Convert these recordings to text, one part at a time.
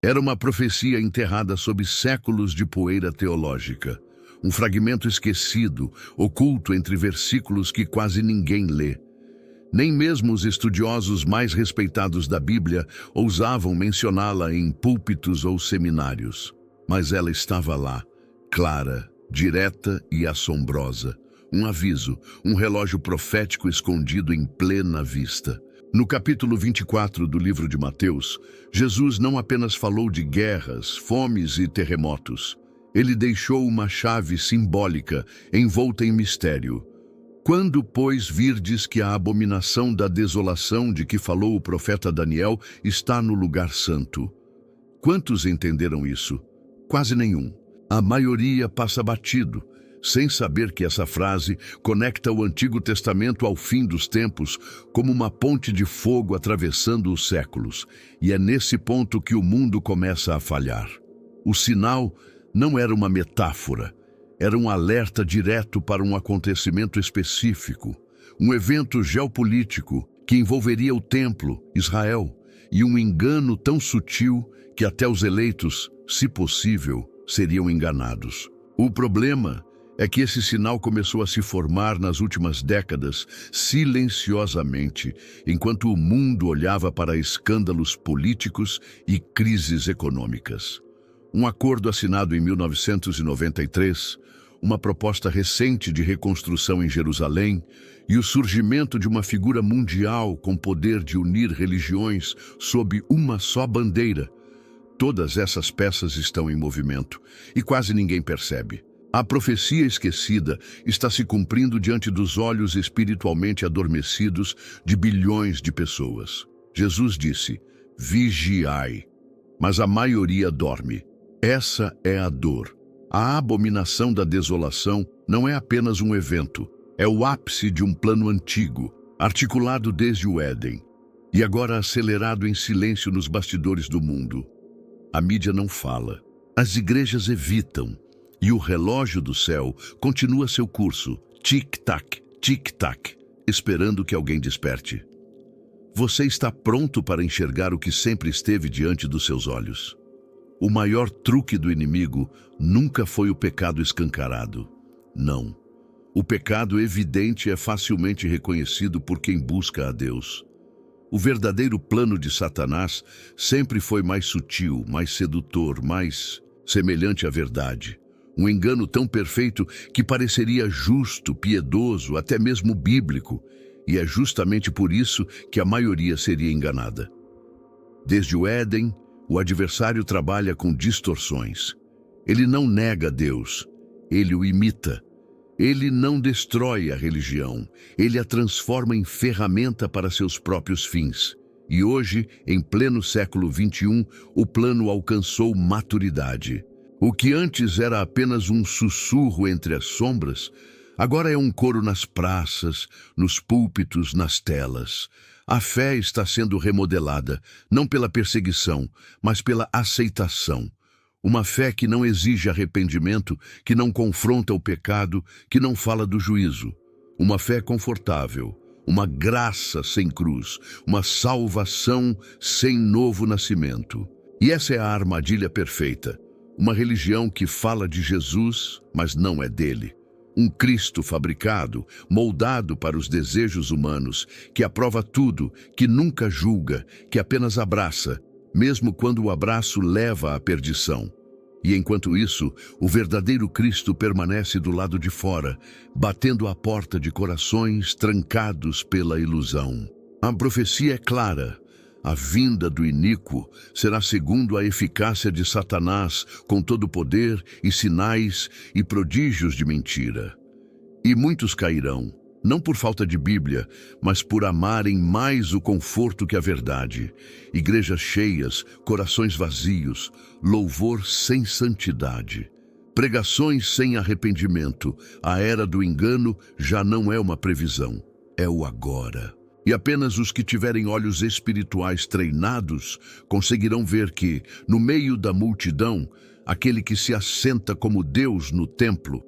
Era uma profecia enterrada sob séculos de poeira teológica. Um fragmento esquecido, oculto entre versículos que quase ninguém lê. Nem mesmo os estudiosos mais respeitados da Bíblia ousavam mencioná-la em púlpitos ou seminários. Mas ela estava lá, clara, direta e assombrosa. Um aviso, um relógio profético escondido em plena vista. No capítulo 24 do livro de Mateus, Jesus não apenas falou de guerras, fomes e terremotos. Ele deixou uma chave simbólica envolta em mistério. Quando, pois, virdes que a abominação da desolação de que falou o profeta Daniel está no lugar santo? Quantos entenderam isso? Quase nenhum. A maioria passa batido, sem saber que essa frase conecta o Antigo Testamento ao fim dos tempos como uma ponte de fogo atravessando os séculos. E é nesse ponto que o mundo começa a falhar. O sinal não era uma metáfora, era um alerta direto para um acontecimento específico, um evento geopolítico que envolveria o templo, Israel, e um engano tão sutil que até os eleitos, se possível, seriam enganados. O problema é que esse sinal começou a se formar nas últimas décadas, silenciosamente, enquanto o mundo olhava para escândalos políticos e crises econômicas. Um acordo assinado em 1993, uma proposta recente de reconstrução em Jerusalém e o surgimento de uma figura mundial com poder de unir religiões sob uma só bandeira. Todas essas peças estão em movimento e quase ninguém percebe. A profecia esquecida está se cumprindo diante dos olhos espiritualmente adormecidos de bilhões de pessoas. Jesus disse: vigiai, mas a maioria dorme. Essa é a dor. A abominação da desolação não é apenas um evento, é o ápice de um plano antigo, articulado desde o Éden, e agora acelerado em silêncio nos bastidores do mundo. A mídia não fala, as igrejas evitam, e o relógio do céu continua seu curso, tic-tac, tic-tac, esperando que alguém desperte. Você está pronto para enxergar o que sempre esteve diante dos seus olhos? O maior truque do inimigo nunca foi o pecado escancarado. Não. O pecado evidente é facilmente reconhecido por quem busca a Deus. O verdadeiro plano de Satanás sempre foi mais sutil, mais sedutor, mais semelhante à verdade. Um engano tão perfeito que pareceria justo, piedoso, até mesmo bíblico. E é justamente por isso que a maioria seria enganada. Desde o Éden, o adversário trabalha com distorções. Ele não nega Deus, ele o imita. Ele não destrói a religião, ele a transforma em ferramenta para seus próprios fins. E hoje, em pleno século XXI, o plano alcançou maturidade. O que antes era apenas um sussurro entre as sombras, agora é um coro nas praças, nos púlpitos, nas telas. A fé está sendo remodelada, não pela perseguição, mas pela aceitação. Uma fé que não exige arrependimento, que não confronta o pecado, que não fala do juízo. Uma fé confortável, uma graça sem cruz, uma salvação sem novo nascimento. E essa é a armadilha perfeita. Uma religião que fala de Jesus, mas não é dele. Um Cristo fabricado, moldado para os desejos humanos, que aprova tudo, que nunca julga, que apenas abraça, mesmo quando o abraço leva à perdição. E enquanto isso, o verdadeiro Cristo permanece do lado de fora, batendo à porta de corações trancados pela ilusão. A profecia é clara. A vinda do iníquo será segundo a eficácia de Satanás, com todo poder e sinais e prodígios de mentira. E muitos cairão, não por falta de Bíblia, mas por amarem mais o conforto que a verdade. Igrejas cheias, corações vazios, louvor sem santidade. Pregações sem arrependimento. A era do engano já não é uma previsão, é o agora. E apenas os que tiverem olhos espirituais treinados conseguirão ver que, no meio da multidão, aquele que se assenta como Deus no templo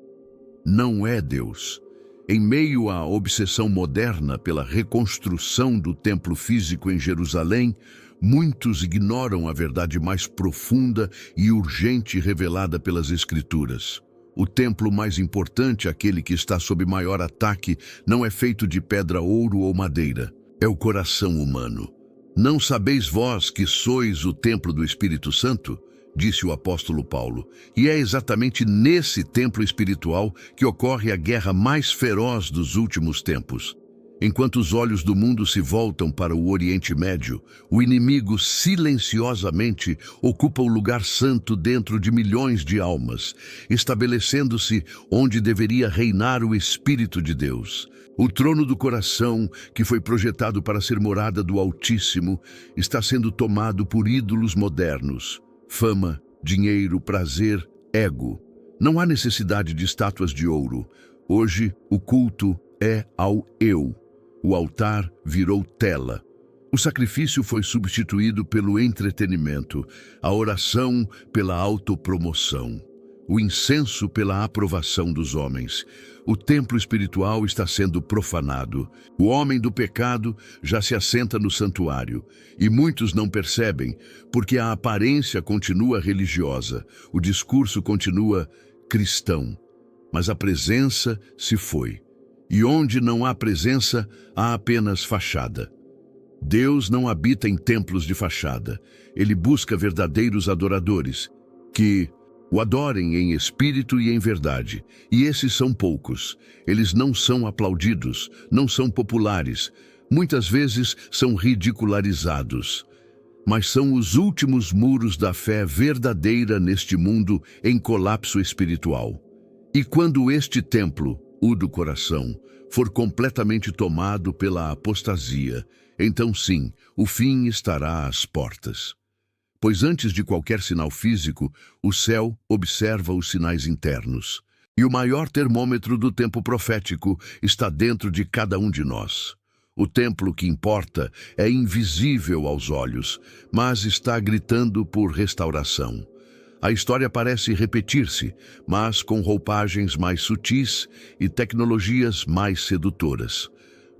não é Deus. Em meio à obsessão moderna pela reconstrução do templo físico em Jerusalém, muitos ignoram a verdade mais profunda e urgente revelada pelas Escrituras. O templo mais importante, aquele que está sob maior ataque, não é feito de pedra, ouro ou madeira. É o coração humano. Não sabeis vós que sois o templo do Espírito Santo? Disse o apóstolo Paulo. E é exatamente nesse templo espiritual que ocorre a guerra mais feroz dos últimos tempos. Enquanto os olhos do mundo se voltam para o Oriente Médio, o inimigo silenciosamente ocupa o lugar santo dentro de milhões de almas, estabelecendo-se onde deveria reinar o Espírito de Deus. O trono do coração, que foi projetado para ser morada do Altíssimo, está sendo tomado por ídolos modernos. Fama, dinheiro, prazer, ego. Não há necessidade de estátuas de ouro. Hoje, o culto é ao eu. O altar virou tela. O sacrifício foi substituído pelo entretenimento, a oração pela autopromoção, o incenso pela aprovação dos homens. O templo espiritual está sendo profanado. O homem do pecado já se assenta no santuário, e muitos não percebem, porque a aparência continua religiosa, o discurso continua cristão, mas a presença se foi. E onde não há presença, há apenas fachada. Deus não habita em templos de fachada. Ele busca verdadeiros adoradores, que o adorem em espírito e em verdade. E esses são poucos. Eles não são aplaudidos, não são populares. Muitas vezes são ridicularizados. Mas são os últimos muros da fé verdadeira neste mundo em colapso espiritual. E quando este templo, o do coração, for completamente tomado pela apostasia, então sim, o fim estará às portas. Pois antes de qualquer sinal físico, o céu observa os sinais internos. E o maior termômetro do tempo profético está dentro de cada um de nós. O templo que importa é invisível aos olhos, mas está gritando por restauração. A história parece repetir-se, mas com roupagens mais sutis e tecnologias mais sedutoras.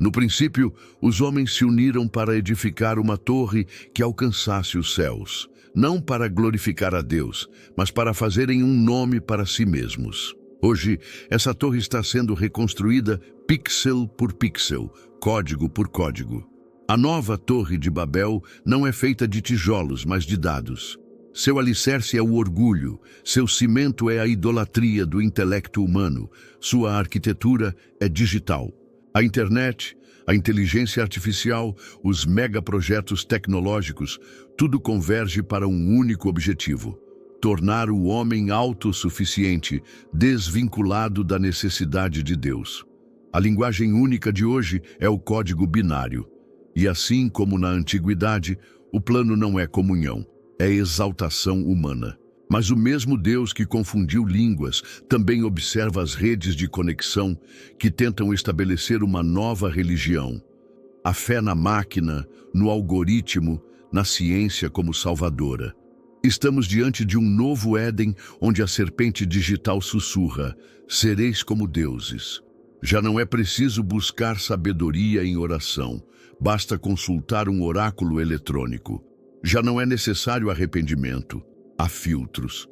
No princípio, os homens se uniram para edificar uma torre que alcançasse os céus, não para glorificar a Deus, mas para fazerem um nome para si mesmos. Hoje, essa torre está sendo reconstruída pixel por pixel, código por código. A nova Torre de Babel não é feita de tijolos, mas de dados. Seu alicerce é o orgulho, seu cimento é a idolatria do intelecto humano, sua arquitetura é digital. A internet, a inteligência artificial, os megaprojetos tecnológicos, tudo converge para um único objetivo: tornar o homem autossuficiente, desvinculado da necessidade de Deus. A linguagem única de hoje é o código binário. E assim como na antiguidade, o plano não é comunhão, é exaltação humana. Mas o mesmo Deus que confundiu línguas também observa as redes de conexão que tentam estabelecer uma nova religião. A fé na máquina, no algoritmo, na ciência como salvadora. Estamos diante de um novo Éden onde a serpente digital sussurra: sereis como deuses. Já não é preciso buscar sabedoria em oração, basta consultar um oráculo eletrônico. Já não é necessário arrependimento, há filtros.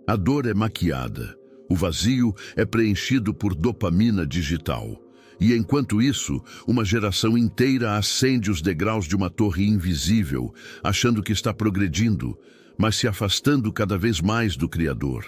A dor é maquiada, o vazio é preenchido por dopamina digital. E enquanto isso, uma geração inteira ascende os degraus de uma torre invisível, achando que está progredindo, mas se afastando cada vez mais do Criador.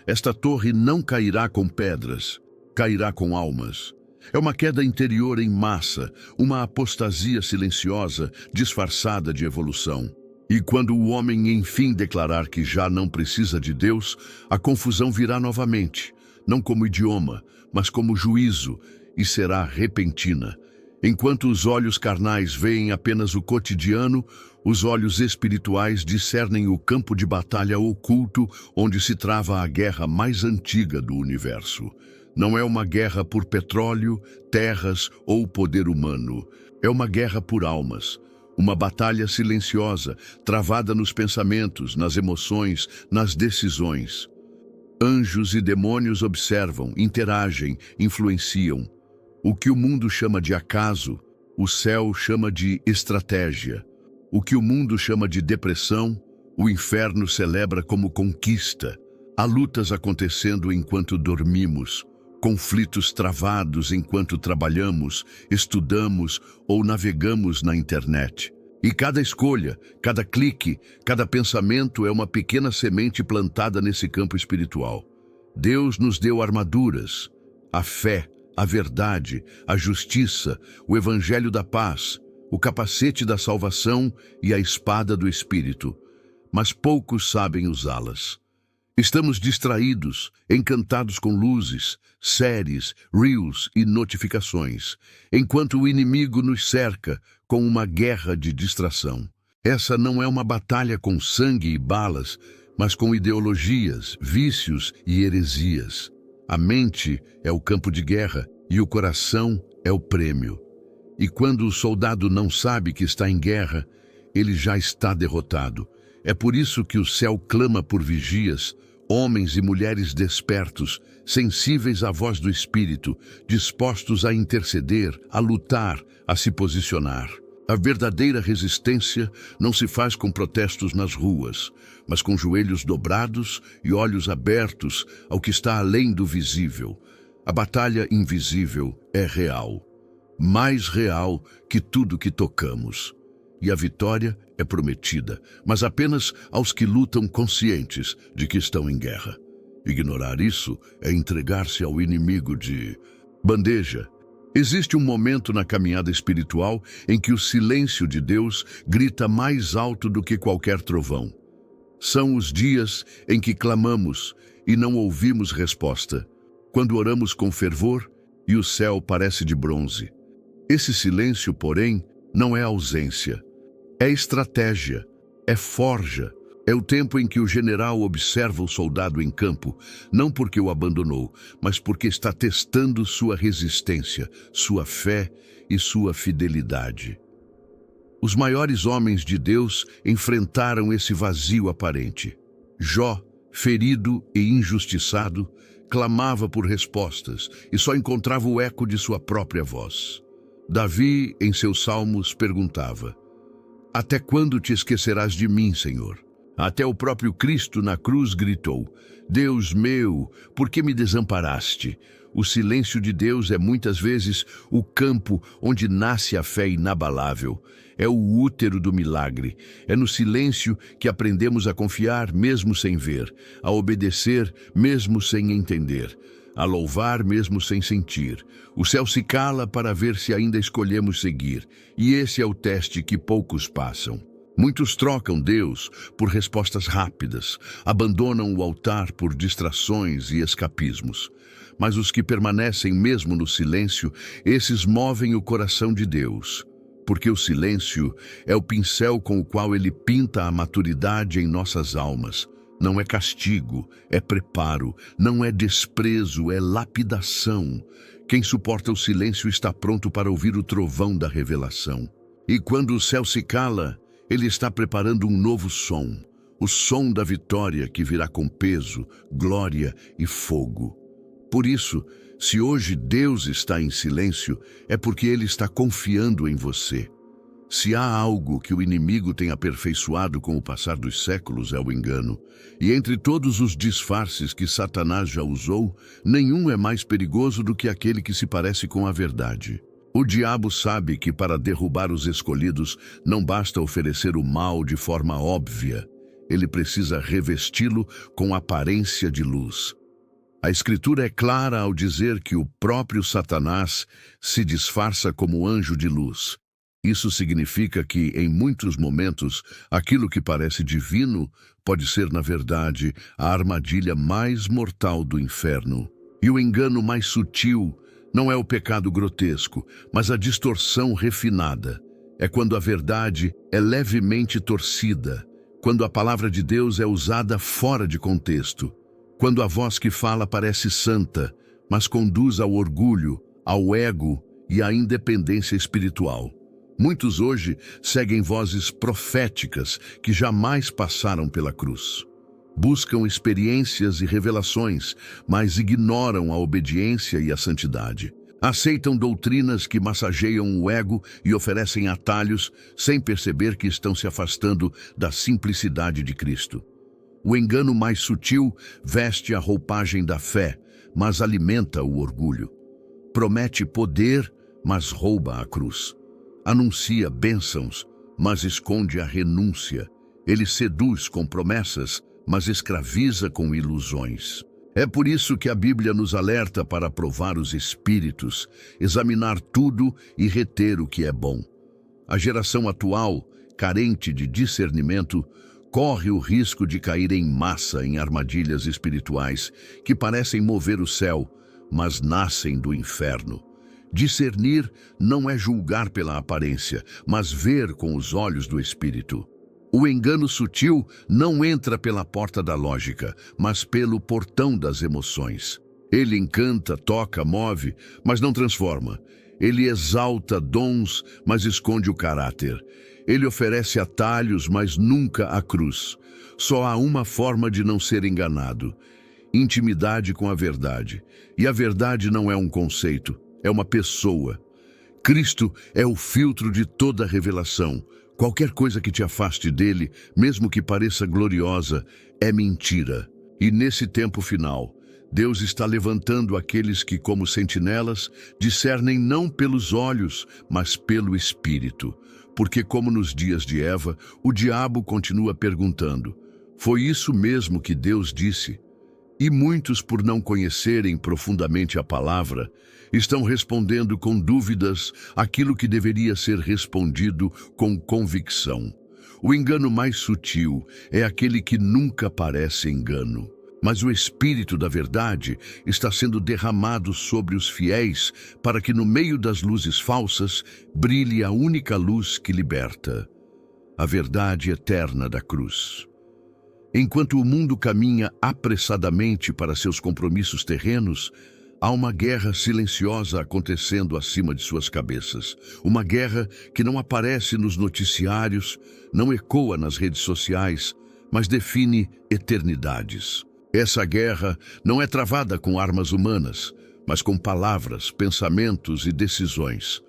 Esta torre não cairá com pedras, cairá com almas. É uma queda interior em massa, uma apostasia silenciosa, disfarçada de evolução. E quando o homem enfim declarar que já não precisa de Deus, a confusão virá novamente, não como idioma, mas como juízo, e será repentina. Enquanto os olhos carnais veem apenas o cotidiano, os olhos espirituais discernem o campo de batalha oculto onde se trava a guerra mais antiga do universo. Não é uma guerra por petróleo, terras ou poder humano. É uma guerra por almas. Uma batalha silenciosa, travada nos pensamentos, nas emoções, nas decisões. Anjos e demônios observam, interagem, influenciam. O que o mundo chama de acaso, o céu chama de estratégia. O que o mundo chama de depressão, o inferno celebra como conquista. Há lutas acontecendo enquanto dormimos, conflitos travados enquanto trabalhamos, estudamos ou navegamos na internet. E cada escolha, cada clique, cada pensamento é uma pequena semente plantada nesse campo espiritual. Deus nos deu armaduras, a fé, a verdade, a justiça, o evangelho da paz, o capacete da salvação e a espada do Espírito, mas poucos sabem usá-las. Estamos distraídos, encantados com luzes, séries, reels e notificações, enquanto o inimigo nos cerca com uma guerra de distração. Essa não é uma batalha com sangue e balas, mas com ideologias, vícios e heresias. A mente é o campo de guerra e o coração é o prêmio. E quando o soldado não sabe que está em guerra, ele já está derrotado. É por isso que o céu clama por vigias, homens e mulheres despertos, sensíveis à voz do Espírito, dispostos a interceder, a lutar, a se posicionar. A verdadeira resistência não se faz com protestos nas ruas, mas com joelhos dobrados e olhos abertos ao que está além do visível. A batalha invisível é real, mais real que tudo que tocamos. E a vitória é prometida, mas apenas aos que lutam conscientes de que estão em guerra. Ignorar isso é entregar-se ao inimigo de bandeja. Existe um momento na caminhada espiritual em que o silêncio de Deus grita mais alto do que qualquer trovão. São os dias em que clamamos e não ouvimos resposta, quando oramos com fervor e o céu parece de bronze. Esse silêncio, porém, não é ausência. É estratégia, é forja, é o tempo em que o general observa o soldado em campo, não porque o abandonou, mas porque está testando sua resistência, sua fé e sua fidelidade. Os maiores homens de Deus enfrentaram esse vazio aparente. Jó, ferido e injustiçado, clamava por respostas e só encontrava o eco de sua própria voz. Davi, em seus salmos, perguntava: "Até quando te esquecerás de mim, Senhor?" Até o próprio Cristo na cruz gritou: "Deus meu, por que me desamparaste?" O silêncio de Deus é muitas vezes o campo onde nasce a fé inabalável. É o útero do milagre. É no silêncio que aprendemos a confiar mesmo sem ver, a obedecer mesmo sem entender, a louvar mesmo sem sentir. O céu se cala para ver se ainda escolhemos seguir, e esse é o teste que poucos passam. Muitos trocam Deus por respostas rápidas, abandonam o altar por distrações e escapismos. Mas os que permanecem mesmo no silêncio, esses movem o coração de Deus. Porque o silêncio é o pincel com o qual ele pinta a maturidade em nossas almas. Não é castigo, é preparo, não é desprezo, é lapidação. Quem suporta o silêncio está pronto para ouvir o trovão da revelação. E quando o céu se cala, ele está preparando um novo som, o som da vitória que virá com peso, glória e fogo. Por isso, se hoje Deus está em silêncio, é porque Ele está confiando em você. Se há algo que o inimigo tem aperfeiçoado com o passar dos séculos, é o engano. E entre todos os disfarces que Satanás já usou, nenhum é mais perigoso do que aquele que se parece com a verdade. O diabo sabe que para derrubar os escolhidos não basta oferecer o mal de forma óbvia. Ele precisa revesti-lo com aparência de luz. A Escritura é clara ao dizer que o próprio Satanás se disfarça como anjo de luz. Isso significa que, em muitos momentos, aquilo que parece divino pode ser, na verdade, a armadilha mais mortal do inferno. E o engano mais sutil não é o pecado grotesco, mas a distorção refinada. É quando a verdade é levemente torcida, quando a palavra de Deus é usada fora de contexto, quando a voz que fala parece santa, mas conduz ao orgulho, ao ego e à independência espiritual. Muitos hoje seguem vozes proféticas que jamais passaram pela cruz. Buscam experiências e revelações, mas ignoram a obediência e a santidade. Aceitam doutrinas que massageiam o ego e oferecem atalhos sem perceber que estão se afastando da simplicidade de Cristo. O engano mais sutil veste a roupagem da fé, mas alimenta o orgulho. Promete poder, mas rouba a cruz. Anuncia bênçãos, mas esconde a renúncia. Ele seduz com promessas, mas escraviza com ilusões. É por isso que a Bíblia nos alerta para provar os espíritos, examinar tudo e reter o que é bom. A geração atual, carente de discernimento, corre o risco de cair em massa em armadilhas espirituais que parecem mover o céu, mas nascem do inferno. Discernir não é julgar pela aparência, mas ver com os olhos do espírito. O engano sutil não entra pela porta da lógica, mas pelo portão das emoções. Ele encanta, toca, move, mas não transforma. Ele exalta dons, mas esconde o caráter. Ele oferece atalhos, mas nunca a cruz. Só há uma forma de não ser enganado: intimidade com a verdade. E a verdade não é um conceito, é uma pessoa. Cristo é o filtro de toda revelação. Qualquer coisa que te afaste dele, mesmo que pareça gloriosa, é mentira. E nesse tempo final, Deus está levantando aqueles que, como sentinelas, discernem não pelos olhos, mas pelo Espírito. Porque, como nos dias de Eva, o diabo continua perguntando: foi isso mesmo que Deus disse? E muitos, por não conhecerem profundamente a palavra, estão respondendo com dúvidas aquilo que deveria ser respondido com convicção. O engano mais sutil é aquele que nunca parece engano. Mas o Espírito da verdade está sendo derramado sobre os fiéis para que no meio das luzes falsas brilhe a única luz que liberta: a verdade eterna da cruz. Enquanto o mundo caminha apressadamente para seus compromissos terrenos, há uma guerra silenciosa acontecendo acima de suas cabeças. Uma guerra que não aparece nos noticiários, não ecoa nas redes sociais, mas define eternidades. Essa guerra não é travada com armas humanas, mas com palavras, pensamentos e decisões.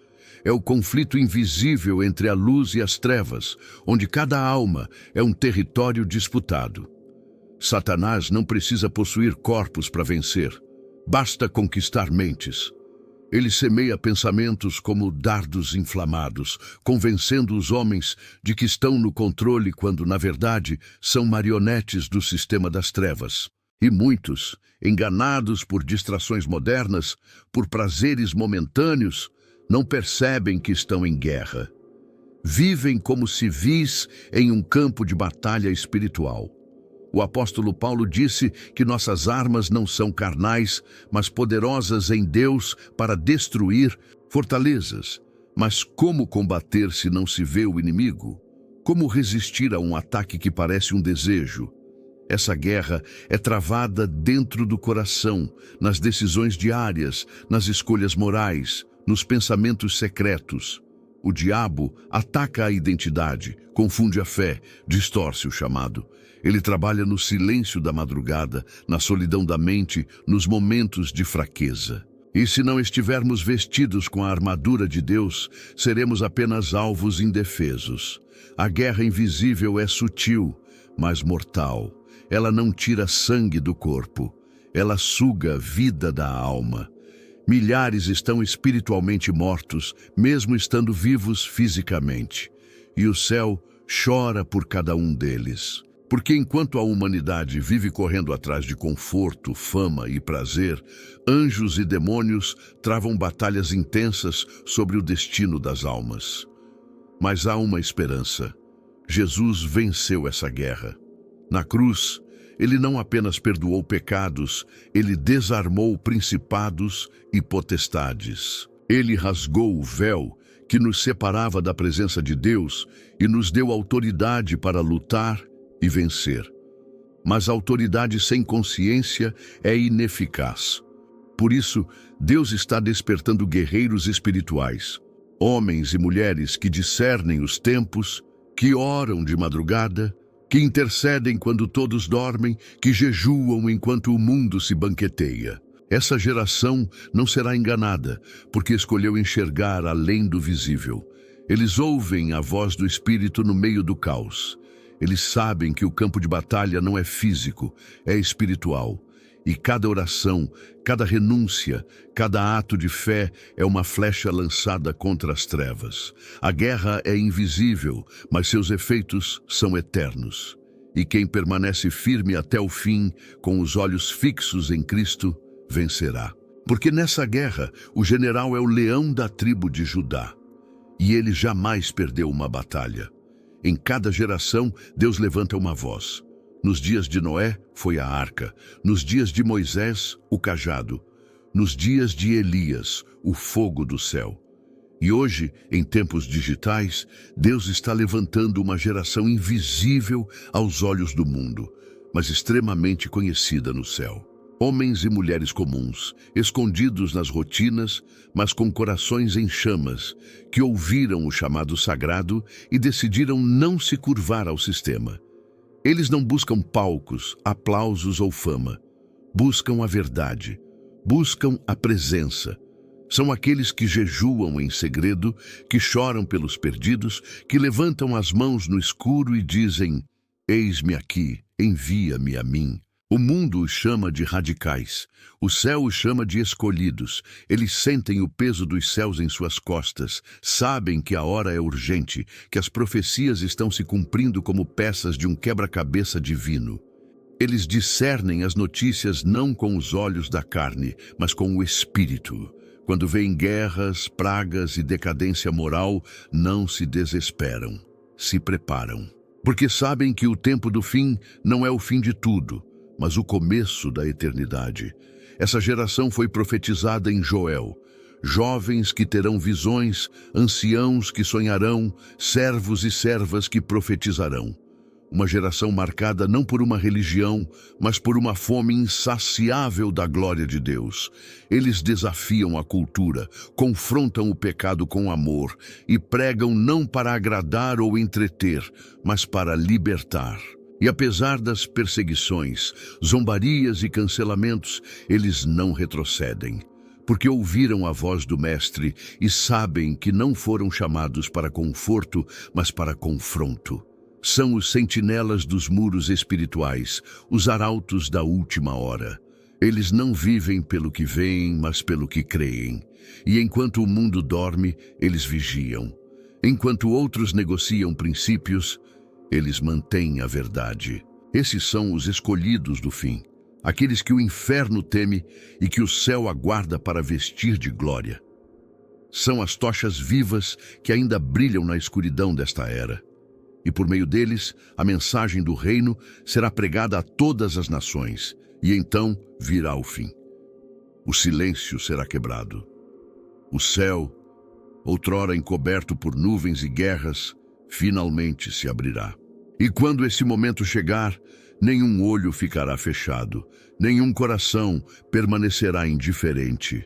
É o conflito invisível entre a luz e as trevas, onde cada alma é um território disputado. Satanás não precisa possuir corpos para vencer. Basta conquistar mentes. Ele semeia pensamentos como dardos inflamados, convencendo os homens de que estão no controle quando, na verdade, são marionetes do sistema das trevas. E muitos, enganados por distrações modernas, por prazeres momentâneos, não percebem que estão em guerra. Vivem como civis em um campo de batalha espiritual. O apóstolo Paulo disse que nossas armas não são carnais, mas poderosas em Deus para destruir fortalezas. Mas como combater se não se vê o inimigo? Como resistir a um ataque que parece um desejo? Essa guerra é travada dentro do coração, nas decisões diárias, nas escolhas morais, nos pensamentos secretos. O diabo ataca a identidade, confunde a fé, distorce o chamado. Ele trabalha no silêncio da madrugada, na solidão da mente, nos momentos de fraqueza. E se não estivermos vestidos com a armadura de Deus, seremos apenas alvos indefesos. A guerra invisível é sutil, mas mortal. Ela não tira sangue do corpo, ela suga a vida da alma. Milhares estão espiritualmente mortos, mesmo estando vivos fisicamente. E o céu chora por cada um deles. Porque enquanto a humanidade vive correndo atrás de conforto, fama e prazer, anjos e demônios travam batalhas intensas sobre o destino das almas. Mas há uma esperança. Jesus venceu essa guerra. Na cruz, ele não apenas perdoou pecados, ele desarmou principados e potestades. Ele rasgou o véu que nos separava da presença de Deus e nos deu autoridade para lutar e vencer. Mas a autoridade sem consciência é ineficaz. Por isso, Deus está despertando guerreiros espirituais, homens e mulheres que discernem os tempos, que oram de madrugada, que intercedem quando todos dormem, que jejuam enquanto o mundo se banqueteia. Essa geração não será enganada, porque escolheu enxergar além do visível. Eles ouvem a voz do Espírito no meio do caos. Eles sabem que o campo de batalha não é físico, é espiritual. E cada oração, cada renúncia, cada ato de fé é uma flecha lançada contra as trevas. A guerra é invisível, mas seus efeitos são eternos. E quem permanece firme até o fim, com os olhos fixos em Cristo, vencerá. Porque nessa guerra, o general é o leão da tribo de Judá. E ele jamais perdeu uma batalha. Em cada geração, Deus levanta uma voz. Nos dias de Noé, foi a arca. Nos dias de Moisés, o cajado. Nos dias de Elias, o fogo do céu. E hoje, em tempos digitais, Deus está levantando uma geração invisível aos olhos do mundo, mas extremamente conhecida no céu. Homens e mulheres comuns, escondidos nas rotinas, mas com corações em chamas, que ouviram o chamado sagrado e decidiram não se curvar ao sistema. Eles não buscam palcos, aplausos ou fama. Buscam a verdade. Buscam a presença. São aqueles que jejuam em segredo, que choram pelos perdidos, que levantam as mãos no escuro e dizem: eis-me aqui, envia-me a mim. O mundo os chama de radicais, o céu os chama de escolhidos. Eles sentem o peso dos céus em suas costas, sabem que a hora é urgente, que as profecias estão se cumprindo como peças de um quebra-cabeça divino. Eles discernem as notícias não com os olhos da carne, mas com o espírito. Quando veem guerras, pragas e decadência moral, não se desesperam, se preparam. Porque sabem que o tempo do fim não é o fim de tudo, mas o começo da eternidade. Essa geração foi profetizada em Joel. Jovens que terão visões, anciãos que sonharão, servos e servas que profetizarão. Uma geração marcada não por uma religião, mas por uma fome insaciável da glória de Deus. Eles desafiam a cultura, confrontam o pecado com amor e pregam não para agradar ou entreter, mas para libertar. E apesar das perseguições, zombarias e cancelamentos, eles não retrocedem, porque ouviram a voz do Mestre e sabem que não foram chamados para conforto, mas para confronto. São os sentinelas dos muros espirituais, os arautos da última hora. Eles não vivem pelo que veem, mas pelo que creem. E enquanto o mundo dorme, eles vigiam. Enquanto outros negociam princípios, eles mantêm a verdade. Esses são os escolhidos do fim, aqueles que o inferno teme e que o céu aguarda para vestir de glória. São as tochas vivas que ainda brilham na escuridão desta era. E por meio deles, a mensagem do reino será pregada a todas as nações, e então virá o fim. O silêncio será quebrado. O céu, outrora encoberto por nuvens e guerras, finalmente se abrirá. E quando esse momento chegar, nenhum olho ficará fechado, nenhum coração permanecerá indiferente.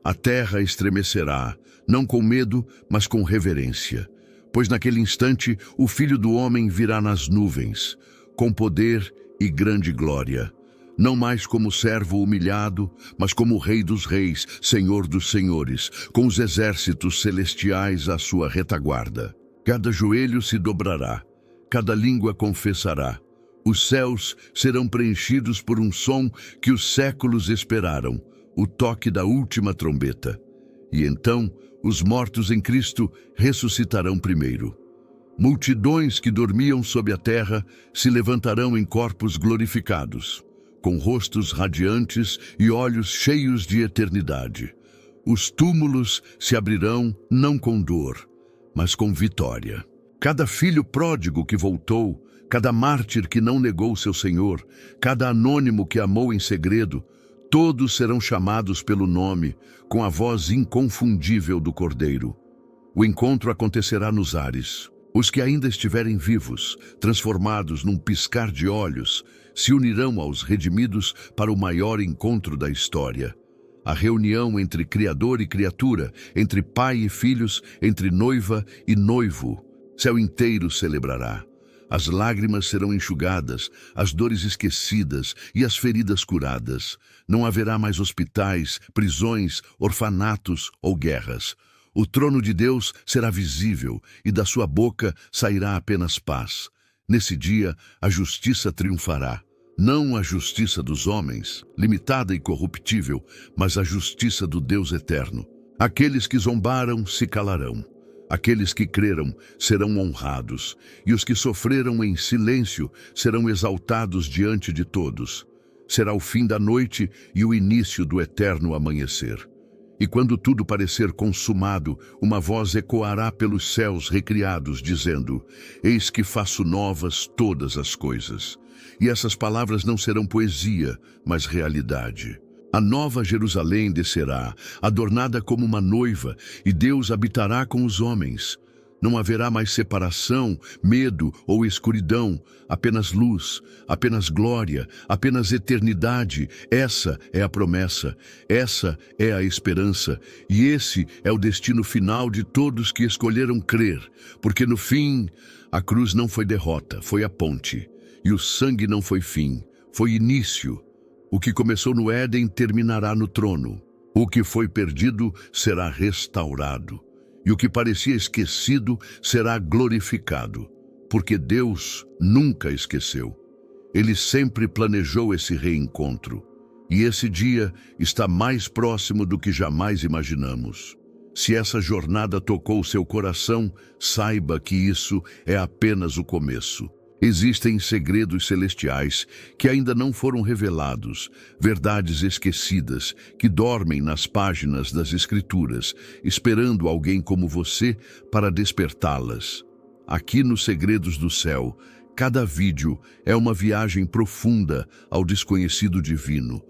A terra estremecerá, não com medo, mas com reverência. Pois naquele instante o Filho do Homem virá nas nuvens, com poder e grande glória, não mais como servo humilhado, mas como Rei dos Reis, Senhor dos Senhores, com os exércitos celestiais à sua retaguarda. Cada joelho se dobrará, cada língua confessará. Os céus serão preenchidos por um som que os séculos esperaram, o toque da última trombeta. E então os mortos em Cristo ressuscitarão primeiro. Multidões que dormiam sob a terra se levantarão em corpos glorificados, com rostos radiantes e olhos cheios de eternidade. Os túmulos se abrirão não com dor, mas com vitória. Cada filho pródigo que voltou, cada mártir que não negou seu Senhor, cada anônimo que amou em segredo, todos serão chamados pelo nome, com a voz inconfundível do Cordeiro. O encontro acontecerá nos ares. Os que ainda estiverem vivos, transformados num piscar de olhos, se unirão aos redimidos para o maior encontro da história. A reunião entre Criador e criatura, entre pai e filhos, entre noiva e noivo. Céu inteiro celebrará. As lágrimas serão enxugadas, as dores esquecidas e as feridas curadas. Não haverá mais hospitais, prisões, orfanatos ou guerras. O trono de Deus será visível e da sua boca sairá apenas paz. Nesse dia, a justiça triunfará. Não a justiça dos homens, limitada e corruptível, mas a justiça do Deus eterno. Aqueles que zombaram se calarão. Aqueles que creram serão honrados, e os que sofreram em silêncio serão exaltados diante de todos. Será o fim da noite e o início do eterno amanhecer. E quando tudo parecer consumado, uma voz ecoará pelos céus recriados, dizendo: Eis que faço novas todas as coisas. E essas palavras não serão poesia, mas realidade. A nova Jerusalém descerá, adornada como uma noiva, e Deus habitará com os homens. Não haverá mais separação, medo ou escuridão, apenas luz, apenas glória, apenas eternidade. Essa é a promessa, essa é a esperança, e esse é o destino final de todos que escolheram crer, porque no fim, a cruz não foi derrota, foi a ponte, e o sangue não foi fim, foi início. O que começou no Éden terminará no trono. O que foi perdido será restaurado. E o que parecia esquecido será glorificado. Porque Deus nunca esqueceu. Ele sempre planejou esse reencontro. E esse dia está mais próximo do que jamais imaginamos. Se essa jornada tocou seu coração, saiba que isso é apenas o começo. Existem segredos celestiais que ainda não foram revelados, verdades esquecidas que dormem nas páginas das Escrituras, esperando alguém como você para despertá-las. Aqui nos Segredos do Céu, cada vídeo é uma viagem profunda ao desconhecido divino,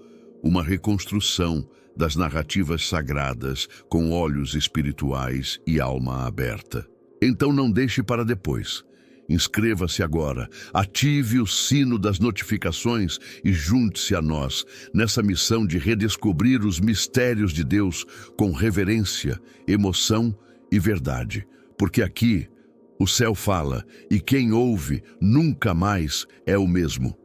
uma reconstrução das narrativas sagradas com olhos espirituais e alma aberta. Então não deixe para depois. Inscreva-se agora, ative o sino das notificações e junte-se a nós nessa missão de redescobrir os mistérios de Deus com reverência, emoção e verdade. Porque aqui o céu fala e quem ouve nunca mais é o mesmo.